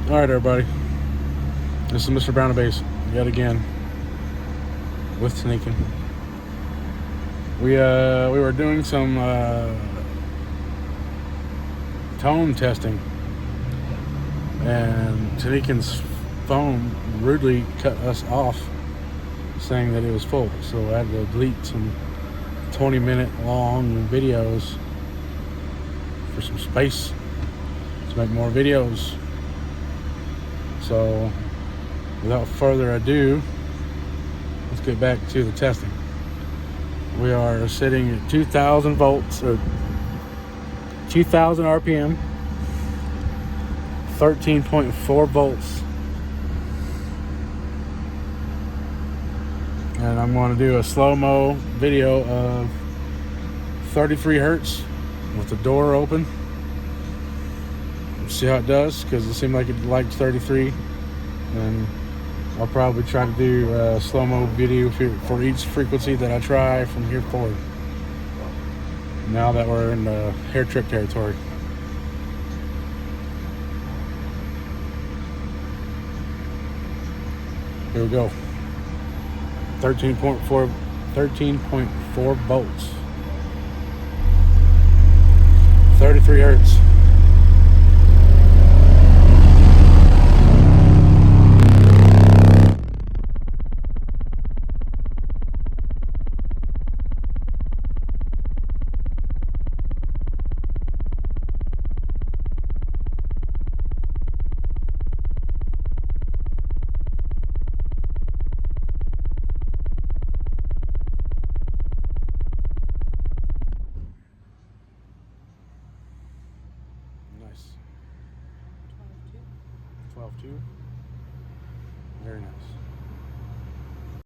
Alright, everybody. This is Mr. Brown Base yet again with Tanikin. We were doing some tone testing, and Tanikin's phone rudely cut us off, saying that it was full. So I had to delete some 20-minute long videos for some space to make more videos. So without further ado, let's get back to the testing. We are sitting at 2,000 volts or 2,000 RPM, 13.4 volts. And I'm going to do a slow-mo video of 33 hertz with the door open. See how it does, because it seemed like it liked 33. And I'll probably try to do a slow-mo video for each frequency that I try from here forward, now that we're in the hair trick territory. Here we go. 13.4 volts, 33 hertz. Nice. 12.2. Very nice.